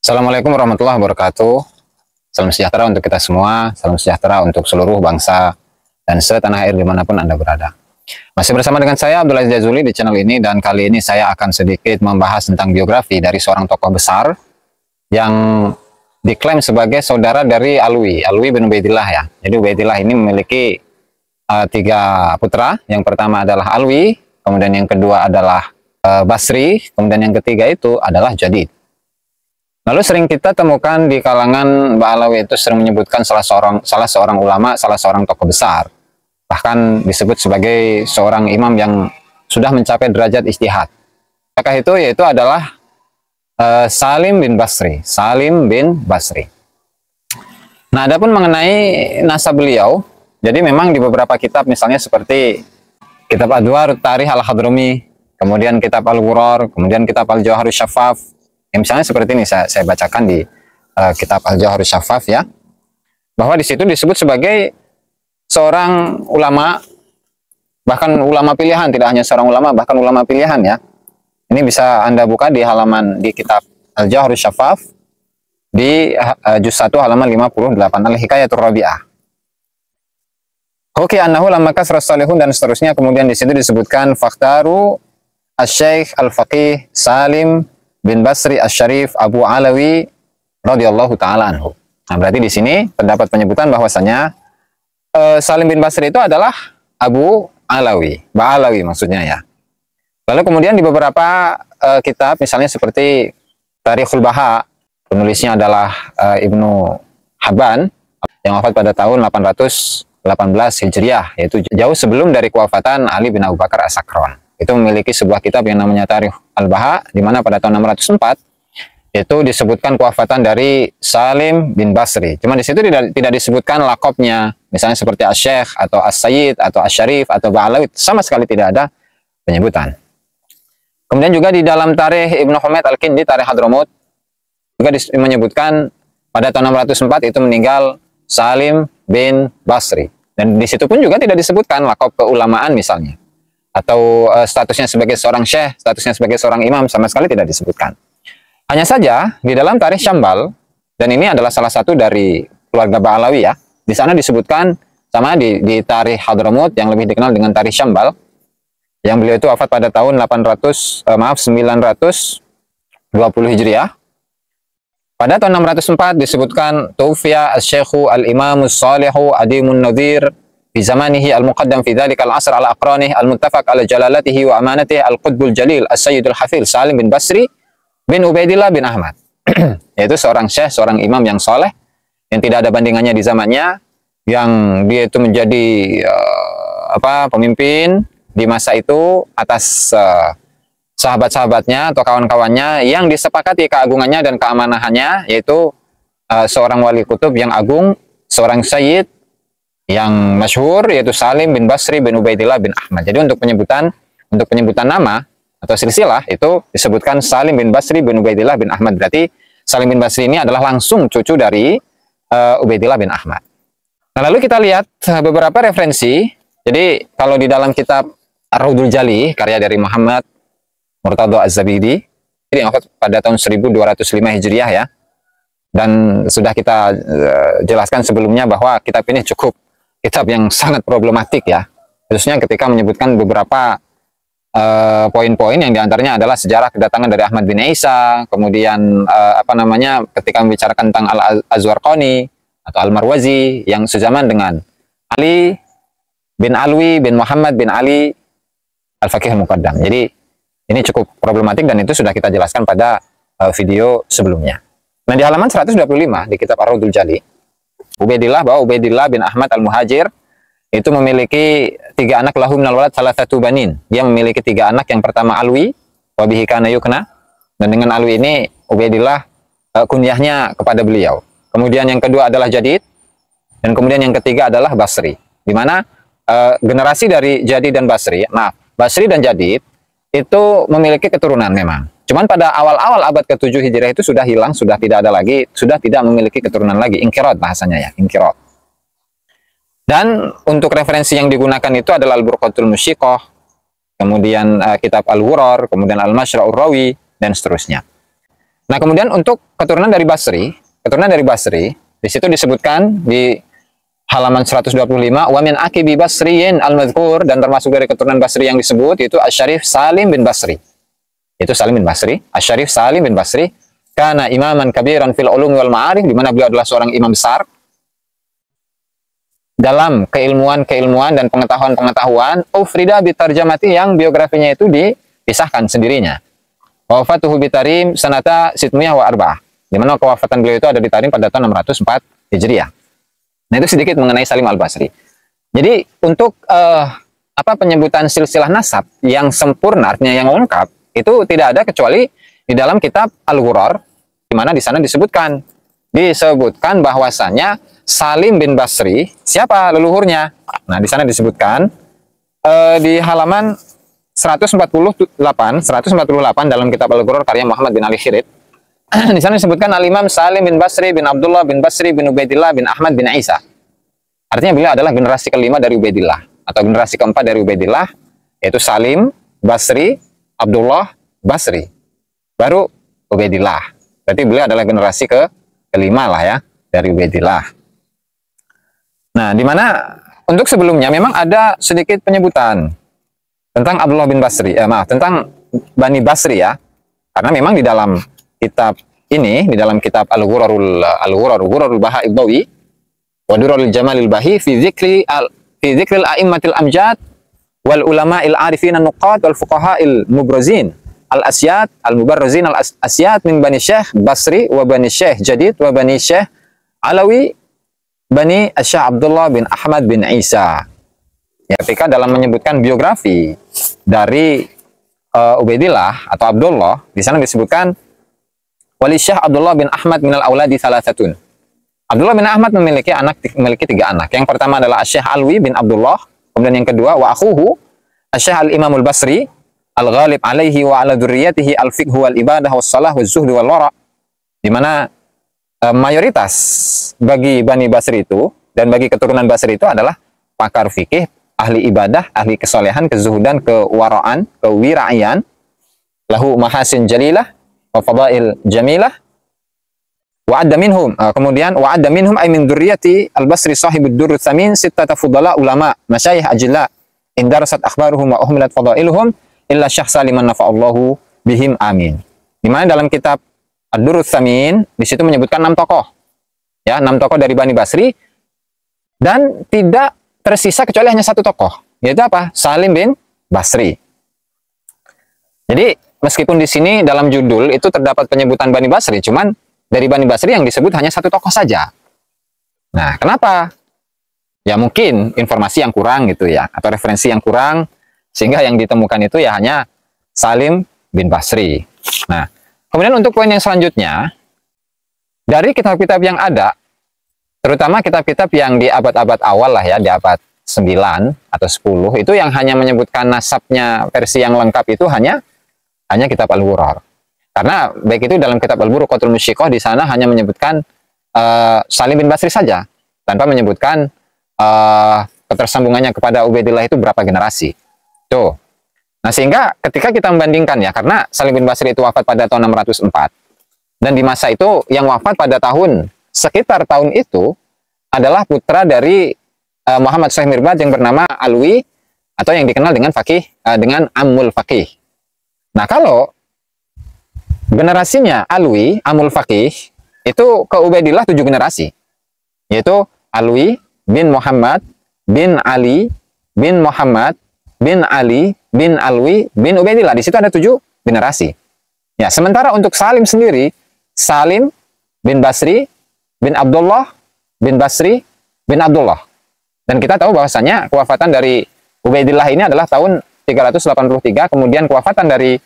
Assalamualaikum warahmatullahi wabarakatuh. Salam sejahtera untuk kita semua, salam sejahtera untuk seluruh bangsa dan setanah air dimanapun Anda berada. Masih bersama dengan saya Abdul Aziz Jazuli di channel ini, dan kali ini saya akan sedikit membahas tentang biografi dari seorang tokoh besar yang diklaim sebagai saudara dari Alwi bin Ubaidillah ya. Jadi Ubaidillah ini memiliki tiga putra. Yang pertama adalah Alwi, kemudian yang kedua adalah Basri, kemudian yang ketiga itu adalah Jadid. Lalu sering kita temukan di kalangan Ba'alawi itu sering menyebutkan salah seorang ulama, salah seorang tokoh besar. Bahkan disebut sebagai seorang imam yang sudah mencapai derajat ijtihad. Maka itu yaitu adalah Salim bin Basri. Salim bin Basri. Nah, adapun mengenai nasab beliau, jadi memang di beberapa kitab misalnya seperti kitab Adwar Tarikh Al-Hadrami, kemudian kitab Al-Ghurar, kemudian kitab Al-Jawharus Syaffaf. Misalnya seperti ini saya bacakan di kitab Al-Jawharus Syaffaf ya, bahwa di situ disebut sebagai seorang ulama, bahkan ulama pilihan, tidak hanya seorang ulama, bahkan ulama pilihan ya. Ini bisa Anda buka di halaman di kitab Al-Jawharus Syaffaf di juz 1 halaman 58, Al-Hikayatur Rabi'ah. Oke, annahu lamma kasras salihun dan seterusnya. Kemudian di situ disebutkan faktaru Asy-Syaikh Al-Faqih Salim bin Basri Asy-Syarif Abu Alawi radhiyallahu taala anhu. Nah, berarti di sini terdapat penyebutan bahwasanya Salim bin Basri itu adalah Abu Alawi, Ba'alawi maksudnya ya. Lalu kemudian di beberapa kitab misalnya seperti Tarikhul Baha, penulisnya adalah Ibnu Habban yang wafat pada tahun 818 Hijriah, yaitu jauh sebelum dari kewafatan Ali bin Abu Bakar As-Sakron. Itu memiliki sebuah kitab yang namanya Tarikh Al-Baha, di mana pada tahun 604 itu disebutkan kewafatan dari Salim bin Basri. Cuma di situ tidak disebutkan lakopnya, misalnya seperti Asy-Syaikh atau As-Sayyid atau Asy-Syarif atau Ba'alawi, sama sekali tidak ada penyebutan. Kemudian juga di dalam Tarikh Ibnu Humaid Al-Kindi, Tarikh Hadramut, juga menyebutkan pada tahun 604 itu meninggal Salim bin Basri. Dan di situ pun juga tidak disebutkan lakop keulamaan misalnya, atau statusnya sebagai seorang syekh, statusnya sebagai seorang imam, sama sekali tidak disebutkan. Hanya saja di dalam Tarikh Syambal, dan ini adalah salah satu dari keluarga Ba'alawi ya, di sana disebutkan sama di Tarikh Hadramut yang lebih dikenal dengan Tarikh Syambal, yang beliau itu wafat pada tahun 920 Hijriah. Pada tahun 604 disebutkan Tufiya Asy-Syaikhu Al-Imamus Shalihu Adimun Nadhir di zamanihi al-muqaddam fi dzalikal asr ala aqranih al-muttafaq ala jalalatihi wa amanatihi al-qutbul jalil as-sayyidul hafil Salim bin Basri bin Ubaidillah bin Ahmad. Yaitu seorang syekh, seorang imam yang soleh, yang tidak ada bandingannya di zamannya, yang dia itu menjadi pemimpin di masa itu atas sahabat-sahabatnya atau kawan-kawannya yang disepakati keagungannya dan keamanahannya, yaitu seorang wali kutub yang agung, seorang sayyid yang masyhur, yaitu Salim bin Basri bin Ubaidillah bin Ahmad. Jadi untuk penyebutan nama atau silsilah itu disebutkan Salim bin Basri bin Ubaidillah bin Ahmad. Berarti Salim bin Basri ini adalah langsung cucu dari Ubaidillah bin Ahmad. Nah, lalu kita lihat beberapa referensi. Jadi kalau di dalam kitab Ar-Raudul Jali karya dari Muhammad Murtadha Az-Zabidi, ini pada tahun 1205 Hijriah ya. Dan sudah kita jelaskan sebelumnya bahwa kitab ini cukup kitab yang sangat problematik ya, khususnya ketika menyebutkan beberapa poin-poin yang diantaranya adalah sejarah kedatangan dari Ahmad bin Isa, kemudian ketika membicarakan tentang Al-Azwarqani atau Al-Marwazi yang sezaman dengan Ali bin Alwi bin Muhammad bin Ali Al-Faqih Al-Muqaddam. Jadi ini cukup problematik dan itu sudah kita jelaskan pada video sebelumnya. Nah, di halaman 125 di kitab Ar-Raudul Jali, Ubaidillah bin Ahmad Al-Muhajir itu memiliki 3 anak, lahu minal walad salasatu banin. Dia memiliki 3 anak. Yang pertama Alwi, wa bihi kana yukna, dan dengan Alwi ini Ubaidillah kunyahnya kepada beliau. Kemudian yang kedua adalah Jadid, dan kemudian yang ketiga adalah Basri. Di mana generasi dari Jadid dan Basri, Basri dan Jadid itu memiliki keturunan memang. Cuman pada awal-awal abad ke-7 Hijriah itu sudah hilang, sudah tidak ada lagi, sudah tidak memiliki keturunan lagi. Inqirat bahasanya ya, inqirat. Dan untuk referensi yang digunakan itu adalah Al-Burqatul Musyiqah, kemudian kitab Al-Ghurar, kemudian Al-Masyra'ur Rawi, dan seterusnya. Nah, kemudian untuk keturunan dari Basri, di situ disebutkan di halaman 125, wa min akibi Basriyin al-madhkur, dan termasuk dari keturunan Basri yang disebut itu Asy-Syarif Salim bin Basri. Itu Salim bin Basri, Asy-Syarif Salim bin Basri, kana imaman kabiran fil ulum wal ma'arif, di mana beliau adalah seorang imam besar dalam keilmuan dan pengetahuan, ufrida bitarjamati, yang biografinya itu dipisahkan sendirinya. Wafatuhu bitarim sanata sitmiyah wa arba'ah, di mana kewafatan beliau itu ada di Tarim pada tahun 604 Hijriah. Nah, itu sedikit mengenai Salim al-Basri. Jadi untuk penyebutan silsilah nasab yang sempurna, artinya yang lengkap, itu tidak ada kecuali di dalam kitab Al-Ghurar, di mana di sana disebutkan bahwasanya Salim bin Basri, siapa leluhurnya? Nah, di sana disebutkan di halaman 148 dalam kitab Al-Ghurar karya Muhammad bin Ali Khirid. Di sana disebutkan Al-Imam Salim bin Basri bin Abdullah bin Basri bin Ubaidillah bin Ahmad bin Isa. Artinya beliau adalah generasi kelima dari Ubaidillah, atau generasi keempat dari Ubaidillah, yaitu Salim, Basri, Abdullah, Basri, baru Ubaidillah. Berarti beliau adalah generasi kelima lah ya dari Ubaidillah. Nah, di mana untuk sebelumnya memang ada sedikit penyebutan tentang Abdullah bin Basri, tentang Bani Basri ya, karena memang di dalam kitab ini, di dalam kitab Al-Ghurarul Baha'id Dawi wa Durarul Jamalil Bahi fi dzikril a'immatil amjad wal ulama'il arifin an-nuqad wal fuqaha'il mubrazin al-asyad al-mubarrazin al-asyad min Bani Syekh Basri wa Bani Syekh Jadid wa Bani Syekh Alawi Bani Syekh Abdullah bin Ahmad bin Isa. Ya, ketika dalam menyebutkan biografi dari Ubaidillah atau Abdullah, di sana disebutkan Wali Syekh Abdullah bin Ahmad minal auladi salasatun. Abdullah bin Ahmad memiliki 3 anak. Yang pertama adalah Syekh Alwi bin Abdullah, kemudian yang kedua wa akhuhu Syekh Al-Imamul Basri al-ghalib alaihi wa ala dzurriyyatihi al-fiqh wal ibadah was salah waz zuhd wal wara. Di mana mayoritas bagi Bani Basri itu dan bagi keturunan Basri itu adalah pakar fikih, ahli ibadah, ahli kesolehan, kezuhudan, kewaraan, kewiraian, lahu mahasin jalilah wa fadail jamilah wa adda minhum, kemudian wa adda minhum ay min dzurriyyati al-Basri sahibud durr tsamin sittata fudala ulama masyayikh ajilla indarasat akhbaruhum wa uhmilat fadailuhum illa Syekh Saliman nafa'allahu bihim amin. Di mana dalam kitab Ad-Durr Tsamin di situ menyebutkan 6 tokoh. Ya, 6 tokoh dari Bani Basri, dan tidak tersisa kecuali hanya 1 tokoh, yaitu apa? Salim bin Basri. Jadi meskipun di sini dalam judul itu terdapat penyebutan Bani Basri, cuman dari Bani Basri yang disebut hanya 1 tokoh saja. Nah, kenapa? Ya mungkin informasi yang kurang gitu ya, atau referensi yang kurang, sehingga yang ditemukan itu ya hanya Salim bin Basri. Nah, kemudian untuk poin yang selanjutnya, dari kitab-kitab yang ada, terutama kitab-kitab yang di abad-abad awal lah ya, di abad 9 atau 10, itu yang hanya menyebutkan nasabnya versi yang lengkap itu hanya kitab Al-Ghurar. Karena baik itu dalam kitab Al-Burqatul Musyiqah, di sana hanya menyebutkan Salim bin Basri saja, tanpa menyebutkan ketersambungannya kepada Ubaidillah itu berapa generasi. Tuh. Nah, sehingga ketika kita membandingkan ya, karena Salim bin Basri itu wafat pada tahun 604, dan di masa itu yang wafat pada sekitar tahun itu adalah putra dari Muhammad Syekh Mirbad yang bernama Alwi, atau yang dikenal dengan Faqih, dengan Ammul Faqih. Nah, kalau generasinya Alwi, Ammul Faqih, itu ke Ubaidillah 7 generasi, yaitu Alwi bin Muhammad bin Ali bin Muhammad bin Ali bin Alwi bin Ubaidillah. Di situ ada 7 generasi. Ya, sementara untuk Salim sendiri, Salim bin Basri bin Abdullah bin Basri bin Abdullah. Dan kita tahu bahwasanya kewafatan dari Ubaidillah ini adalah tahun 383, kemudian kewafatan dari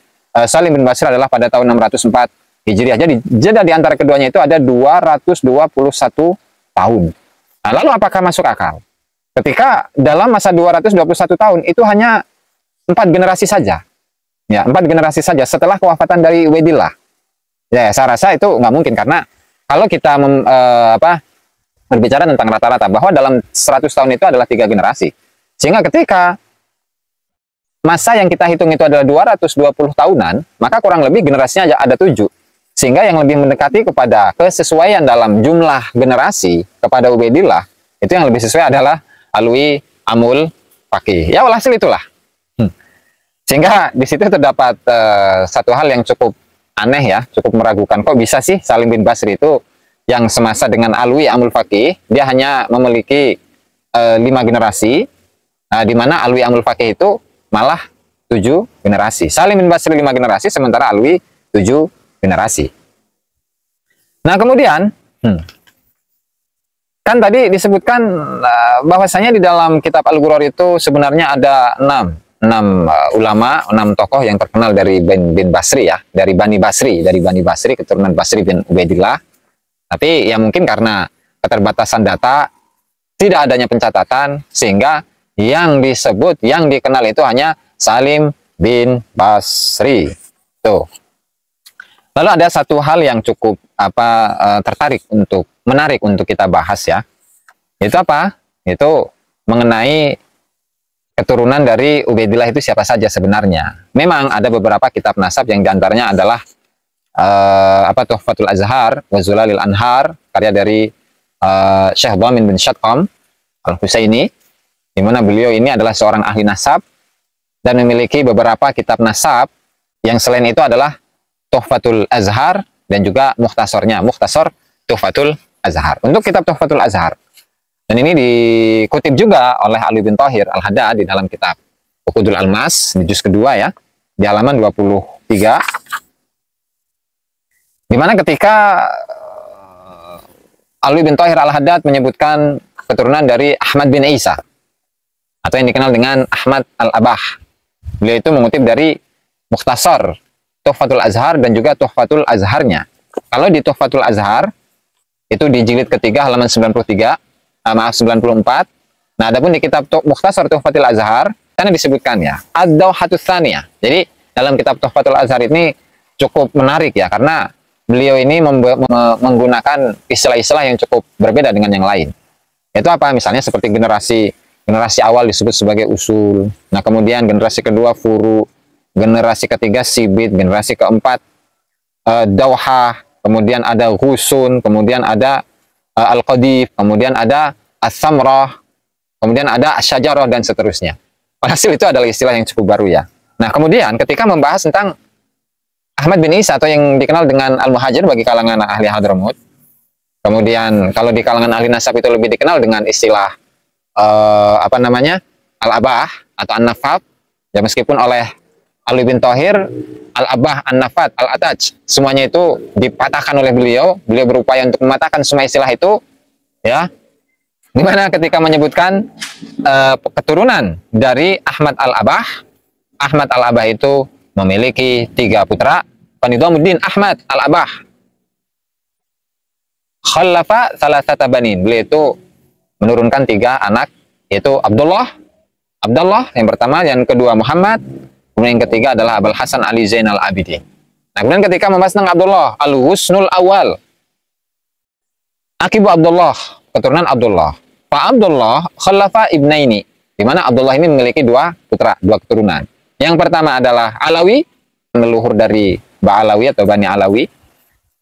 Salim bin Basri adalah pada tahun 604 Hijriah. Jadi jeda di antara keduanya itu ada 221 tahun. Nah, lalu apakah masuk akal? Ketika dalam masa 221 tahun itu hanya 4 generasi saja. Ya, 4 generasi saja setelah kewafatan dari Ubaidillah. Ya, saya rasa itu nggak mungkin, karena kalau kita berbicara tentang rata-rata bahwa dalam 100 tahun itu adalah 3 generasi. Sehingga ketika masa yang kita hitung itu adalah 220 tahunan, maka kurang lebih generasinya ada 7. Sehingga yang lebih mendekati kepada kesesuaian dalam jumlah generasi kepada Ubaidillah, itu yang lebih sesuai adalah Alwi, Amul, Faqih. Ya walhasil itulah. Sehingga di situ terdapat satu hal yang cukup aneh ya, cukup meragukan. Kok bisa sih Salim bin Basri itu yang semasa dengan Alwi, Amul, Faqih, dia hanya memiliki 5 generasi, di mana Alwi, Amul, Faqih itu malah 7 generasi. Salim bin Basri 5 generasi, sementara Alwi 7 generasi. Nah kemudian, kan tadi disebutkan bahwasanya di dalam kitab Al-Ghurrar itu sebenarnya ada 6 ulama, 6 tokoh yang terkenal dari bin Basri ya, dari Bani Basri, keturunan Basri bin Ubaidillah. Tapi ya mungkin karena keterbatasan data, tidak adanya pencatatan, sehingga yang disebut, yang dikenal itu hanya Salim bin Basri. Tuh. Lalu ada satu hal yang cukup menarik untuk kita bahas ya. Itu apa? Itu mengenai keturunan dari Ubaidillah itu siapa saja sebenarnya. Memang ada beberapa kitab nasab yang diantaranya adalah Tuhfatul Azhar wa Zulalil Anhar, karya dari Syekh Dhamin bin Syatqam Al-Husaini, di mana beliau ini adalah seorang ahli nasab dan memiliki beberapa kitab nasab yang selain itu adalah Tuhfatul Azhar dan juga Mukhtasar Tuhfatul Azhar. Untuk kitab Tuhfatul Azhar, dan ini dikutip juga oleh Ali bin Thahir Al-Haddad di dalam kitab Uqudul Almas di juz kedua ya, di halaman 23, di mana ketika Ali bin Thahir Al-Haddad menyebutkan keturunan dari Ahmad bin Isa atau yang dikenal dengan Ahmad Al-Abah. Beliau itu mengutip dari Mukhtasar Tuhfatul Azhar dan juga Tuhfatul Azharnya. Kalau di Tuhfatul Azhar itu di jilid ketiga halaman 94. Nah, adapun di kitab Mukhtasar Tuhfatul Azhar, sana disebutkan ya, Ad-Dawhatus Tsaniyah. Jadi dalam kitab Tuhfatul Azhar ini cukup menarik ya, karena beliau ini menggunakan istilah-istilah yang cukup berbeda dengan yang lain. Itu apa? Misalnya seperti generasi awal disebut sebagai usul. Nah, kemudian generasi kedua furu, generasi ketiga sibit, generasi keempat dawhah, kemudian ada ghusun, kemudian ada al-qadif, kemudian ada as-samrah, kemudian ada asyajarah, dan seterusnya. Hasil itu adalah istilah yang cukup baru ya. Nah, kemudian ketika membahas tentang Ahmad bin Isa atau yang dikenal dengan Al-Muhajir bagi kalangan ahli Hadramut, kemudian kalau di kalangan ahli nasab itu lebih dikenal dengan istilah Al-Abah atau An-Nafab, ya meskipun oleh Ali bin Thahir Al-Abah, An-Nafat, Al-Ataj, semuanya itu dipatahkan oleh beliau berupaya untuk mematahkan semua istilah itu ya, dimana ketika menyebutkan keturunan dari Ahmad Al-Abah itu memiliki 3 putra, Nizamuddin Ahmad Al-Abah khalafa salasata banin, beliau itu menurunkan 3 anak, yaitu Abdullah yang pertama, yang kedua Muhammad, kemudian yang ketiga adalah Abul Hasan Ali Zainal Abidin. Nah, kemudian ketika membahas tentang Abdullah, Al-Husnul Awal, Akibu Abdullah, keturunan Abdullah. Pak Abdullah khalafa ibnaini, di mana Abdullah ini memiliki 2 putra, 2 keturunan. Yang pertama adalah Alawi, leluhur dari Ba'alawi atau Bani Alawi.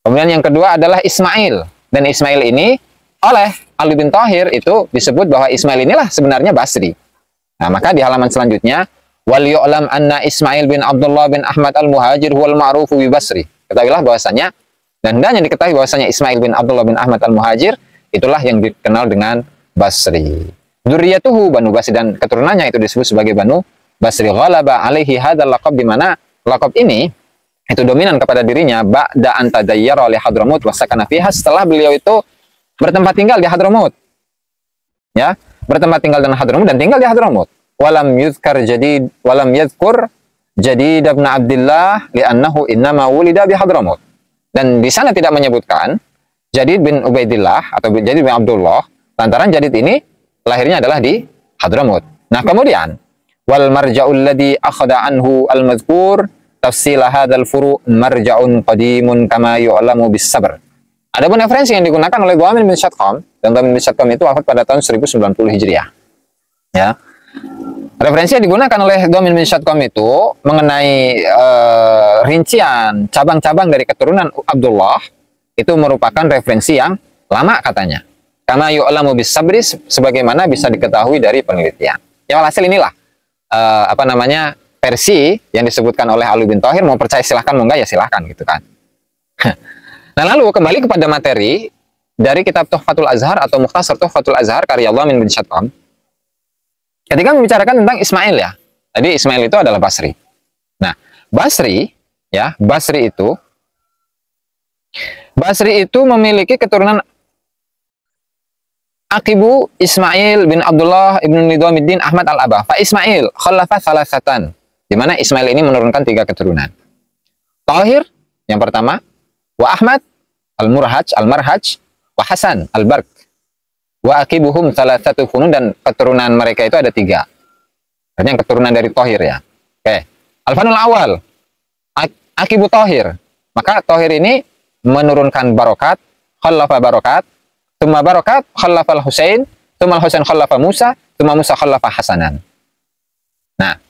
Kemudian yang kedua adalah Ismail, dan Ismail ini oleh Ali bin Thahir itu disebut bahwa Ismail inilah sebenarnya Basri. Nah, maka di halaman selanjutnya, wal yu'lam anna Ismail bin Abdullah bin Ahmad al-Muhajir huwal ma'rufu bi Basri. Ketahuilah bahwasanya, dan hendaknya diketahui bahwasanya Ismail bin Abdullah bin Ahmad al-Muhajir itulah yang dikenal dengan Basri. Dzurriyyatuhu Banu Basri, dan keturunannya itu disebut sebagai Banu Basri. Ghalaba alaihi hadzal laqab, di mana laqab ini itu dominan kepada dirinya ba'da an tadayyara li Hadramut wa sakana fiha, setelah beliau itu bertempat tinggal di Hadramut. Ya, bertempat tinggal di Hadramut dan tinggal di Hadramut. Walam yuzkar Jadid ibn Abdullah li'annahu innama wulida bi Hadramut. Dan di sana tidak menyebutkan Jadid bin Ubaidillah atau Jadid bin Abdullah, lantaran Jadid ini lahirnya adalah di Hadramut. Nah, kemudian wal marja'ul ladzi akhadha anhu al-mazkur tafsil hadzal furu' marja'un qadimun kama yu'lamu bis sabr. Adapun referensi yang digunakan oleh Dhamin bin Syatqam, dan Dhamin bin Syatqam itu wafat pada tahun 1090 Hijriah. Ya. Referensi yang digunakan oleh Dhamin bin Syatqam itu mengenai rincian cabang-cabang dari keturunan Abdullah itu merupakan referensi yang lama katanya. Kama yu'lamu bis sabri, sebagaimana bisa diketahui dari penelitian. Ya walhasil inilah versi yang disebutkan oleh Ali bin Thahir. Mau percaya silahkan, mau enggak ya silahkan gitu kan. Nah lalu kembali kepada materi dari kitab Tuhfatul Azhar atau Mukhtasar Tuhfatul Azhar karya Dhamin bin Syatqam. Ketika membicarakan tentang Ismail ya, tadi Ismail itu adalah Basri. Nah, Basri itu memiliki keturunan Aqibu Ismail bin Abdullah ibn Nidhamuddin Ahmad al-Abah. Fa Ismail khalafa salasatan. Di mana Ismail ini menurunkan 3 keturunan. Tahir yang pertama, wa Ahmad al-Marhaj, wa Hasan al-Barq. Wa aqibuhum salasatu funun, dan keturunan mereka itu ada 3. Artinya keturunan dari Tahir ya. Oke. Al-fanul awal, Aqibu Tahir. Maka Tahir ini menurunkan barokat, khalafa barokat, tsumma barokat khalafa al-Husain, tsumma al-Husain khalafa Musa, tsumma Musa khalafa Hasanan. Nah,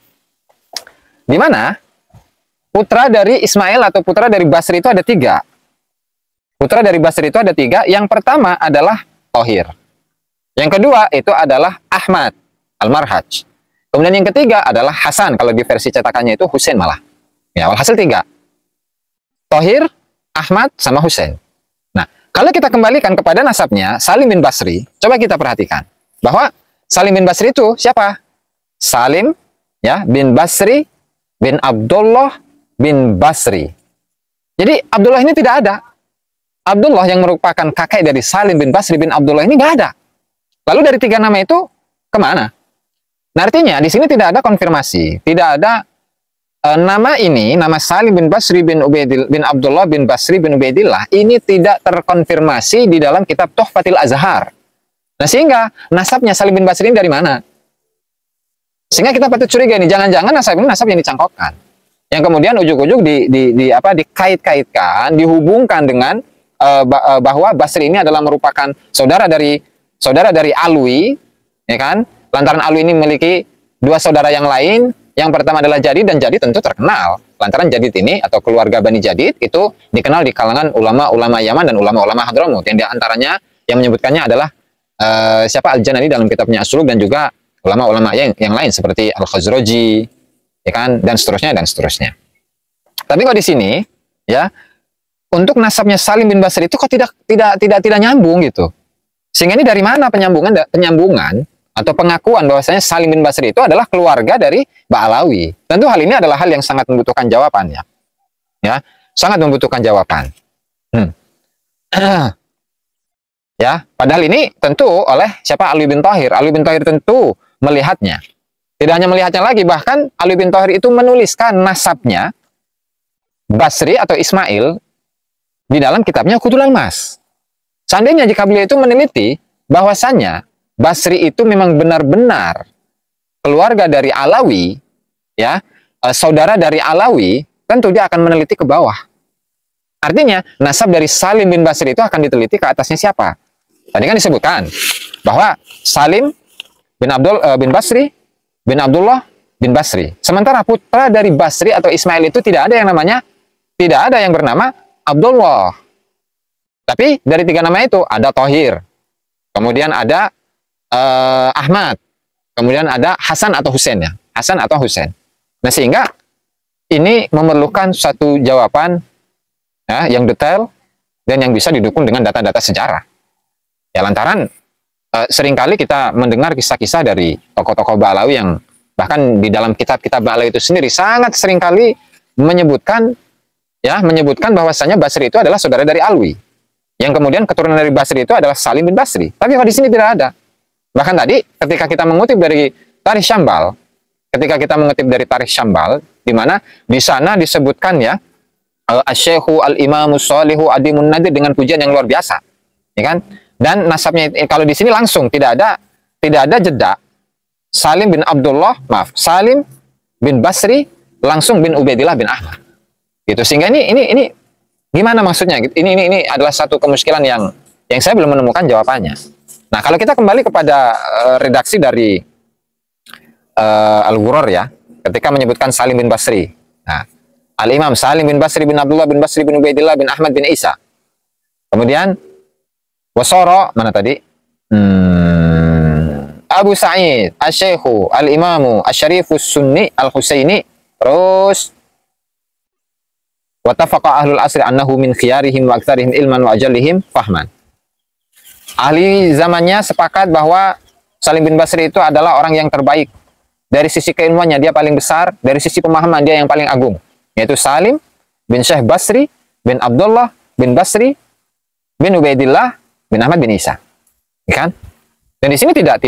di mana putra dari Ismail atau putra dari Basri itu ada 3. Putra dari Basri itu ada 3. Yang pertama adalah Tahir. Yang kedua itu adalah Ahmad al-Marhaj. Kemudian yang ketiga adalah Hasan. Kalau di versi cetakannya itu Husain malah. Ya, walhasil 3. Tahir, Ahmad, sama Husain. Nah, kalau kita kembalikan kepada nasabnya Salim bin Basri, coba kita perhatikan bahwa Salim bin Basri itu siapa? Salim ya bin Basri bin Abdullah bin Basri. Jadi Abdullah ini tidak ada. Abdullah yang merupakan kakek dari Salim bin Basri bin Abdullah ini nggak ada. Lalu dari 3 nama itu kemana? Nah, artinya di sini tidak ada konfirmasi, tidak ada nama ini, nama Salim bin Basri bin Abdullah bin Basri bin Ubaidillah ini tidak terkonfirmasi di dalam kitab Tuhfatul Azhar. Nah, sehingga nasabnya Salim bin Basri ini dari mana? Sehingga kita patut curiga ini, jangan-jangan nasab ini nasab yang dicangkokkan, yang kemudian ujuk-ujuk dikait-kaitkan, dihubungkan dengan bahwa Basri ini adalah merupakan saudara dari Alwi, ya kan? Lantaran Alwi ini memiliki 2 saudara yang lain. Yang pertama adalah Jadid, dan Jadid tentu terkenal. Lantaran Jadid ini atau keluarga Bani Jadid itu dikenal di kalangan ulama-ulama Yaman dan ulama-ulama Hadramut. Yang diantaranya yang menyebutkannya adalah Al-Janani dalam kitabnya As-Suluk, dan juga ulama-ulama yang lain seperti Al-Khazraji, ya kan? Dan seterusnya. Tapi kok di sini, ya, untuk nasabnya Salim bin Basri itu kok tidak nyambung gitu. Sehingga ini dari mana penyambungan atau pengakuan bahwasanya Salim bin Basri itu adalah keluarga dari Ba'alawi. Tentu hal ini adalah hal yang sangat membutuhkan jawaban ya. Ya, sangat membutuhkan jawaban. Ya, padahal ini tentu oleh siapa? Ali bin Thahir. Ali bin Thahir tentu melihatnya. Tidak hanya melihatnya lagi, bahkan Ali bin Thahir itu menuliskan nasabnya Basri atau Ismail di dalam kitabnya Qutul Almas. Seandainya jika beliau itu meneliti bahwasannya Basri itu memang benar-benar keluarga dari Alawi, ya, saudara dari Alawi, tentu dia akan meneliti ke bawah. Artinya, nasab dari Salim bin Basri itu akan diteliti ke atasnya siapa? Tadi kan disebutkan bahwa Salim bin Basri bin Abdullah bin Basri. Sementara putra dari Basri atau Ismail itu tidak ada yang bernama Abdullah. Tapi dari 3 nama itu ada Tahir, kemudian ada Ahmad, kemudian ada Hasan atau Husain ya, Hasan atau Husain. Nah, sehingga ini memerlukan satu jawaban ya, yang detail dan yang bisa didukung dengan data-data sejarah. Ya, lantaran seringkali kita mendengar kisah-kisah dari tokoh-tokoh Ba'alawi yang bahkan di dalam kitab-kitab Ba'alawi itu sendiri sangat seringkali menyebutkan bahwasanya Basri itu adalah saudara dari Alwi. Yang kemudian keturunan dari Basri itu adalah Salim bin Basri. Tapi kalau di sini tidak ada. Bahkan tadi ketika kita mengutip dari Tarikh Syambal, di mana di sana disebutkan ya Asy-Syaikhu al-Imamus Shalihu Adimun Nadir dengan pujian yang luar biasa, ya kan? Dan nasabnya kalau di sini langsung tidak ada jeda. Salim bin Basri langsung bin Ubaidillah bin Ahmad. Gitu. Sehingga ini gimana maksudnya? Ini adalah satu kemuskilan yang saya belum menemukan jawabannya. Nah, kalau kita kembali kepada redaksi dari Al-Ghurrar ya, ketika menyebutkan Salim bin Basri. Nah, Al-Imam Salim bin Basri bin Abdullah bin Basri bin Ubaidillah bin Ahmad bin Isa. Kemudian wasara mana tadi? Abu Sa'id Asy-Syaikhu Al-Imamu Asy-Syarifus Sunni Al-Husaini. Terus wattafaqa ahlul asri annahu min khiyarihim wa aktsarihim ilman wa ajallihim fahman. Ahli zamannya sepakat bahwa Salim bin Basri itu adalah orang yang terbaik. Dari sisi keilmuannya dia paling besar, dari sisi pemahaman dia yang paling agung, yaitu Salim bin Syekh Basri bin Abdullah bin Basri bin Ubaidillah bin Ahmad bin Isa. Kan? Dan di sini tidak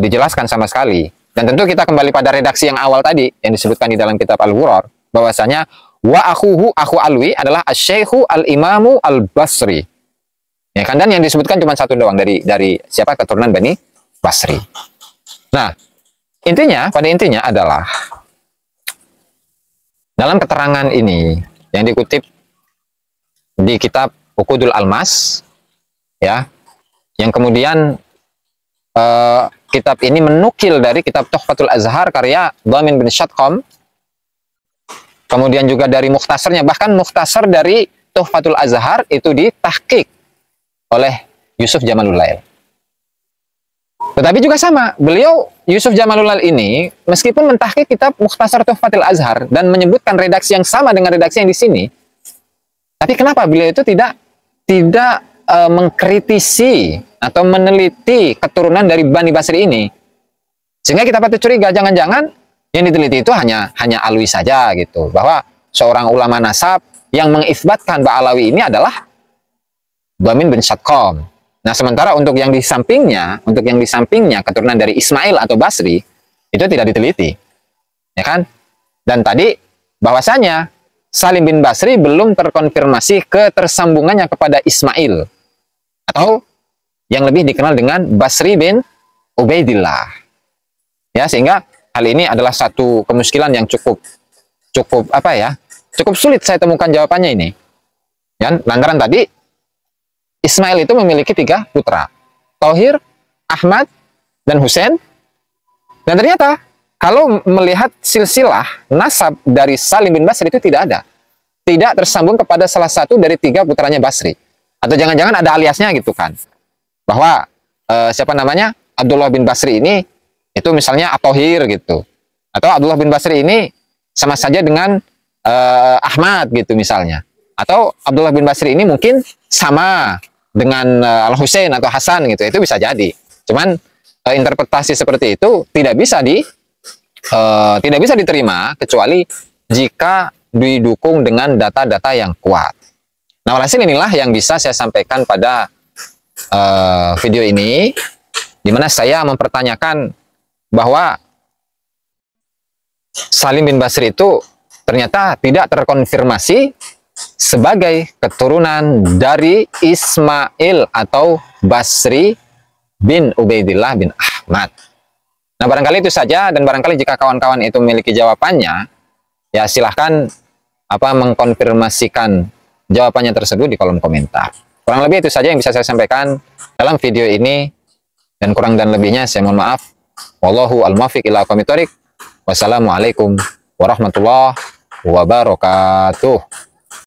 dijelaskan sama sekali. Dan tentu kita kembali pada redaksi yang awal tadi yang disebutkan di dalam kitab Al-Ghurrar, bahwasanya wa akhu Alwi adalah Asy-Syaikhu Al-Imamu Al-Basri. Ya kan, dan yang disebutkan cuma satu doang dari siapa, keturunan Bani Basri. Nah, pada intinya adalah dalam keterangan ini yang dikutip di kitab Uqudul Almas ya, yang kemudian kitab ini menukil dari kitab Tuhfatul Azhar karya Dhamin bin Syadqam, kemudian juga dari mukhtasarnya, bahkan mukhtasar dari Tuhfatul Azhar itu ditahqiq oleh Yusuf Jamalul Lail. Tetapi juga sama, beliau Yusuf Jamalul Lail ini meskipun mentahqiq kitab Mukhtasar Tuhfatul Azhar dan menyebutkan redaksi yang sama dengan redaksi yang di sini, tapi kenapa beliau itu tidak mengkritisi atau meneliti keturunan dari Bani Basri ini, sehingga kita patut curiga jangan-jangan yang diteliti itu hanya Alwi saja gitu, bahwa seorang ulama nasab yang mengisbatkan bahwa Alawi ini adalah Dhamin bin Syadqam. Nah, sementara untuk yang di sampingnya keturunan dari Ismail atau Basri itu tidak diteliti, ya kan? Dan tadi bahwasanya Salim bin Basri belum terkonfirmasi ketersambungannya kepada Ismail atau yang lebih dikenal dengan Basri bin Ubaidillah. Ya, sehingga hal ini adalah satu kemuskilan yang cukup sulit saya temukan jawabannya ini. Ya, lantaran tadi Ismail itu memiliki 3 putra, Thohir, Ahmad, dan Husain. Dan ternyata kalau melihat silsilah nasab dari Salim bin Basri itu tidak ada. Tidak tersambung kepada salah satu dari 3 putranya Basri. Atau jangan-jangan ada aliasnya gitu kan. Bahwa Abdullah bin Basri ini itu misalnya At-Thohir gitu. Atau Abdullah bin Basri ini sama saja dengan Ahmad gitu misalnya. Atau Abdullah bin Basri ini mungkin sama dengan Al-Husain atau Hasan gitu, itu bisa jadi. Cuman interpretasi seperti itu tidak bisa diterima kecuali jika didukung dengan data-data yang kuat. Nah, walhasil inilah yang bisa saya sampaikan pada video ini, di mana saya mempertanyakan bahwa Salim bin Basri itu ternyata tidak terkonfirmasi sebagai keturunan dari Ismail atau Basri bin Ubaidillah bin Ahmad. Nah, barangkali itu saja, dan barangkali jika kawan-kawan itu memiliki jawabannya, ya silahkan mengkonfirmasikan jawabannya tersebut di kolom komentar. Kurang lebih itu saja yang bisa saya sampaikan dalam video ini, dan kurang dan lebihnya saya mohon maaf. Wallahu al-muwaffiq ila aqwamit thoriq. Wassalamualaikum warahmatullahi wabarakatuh.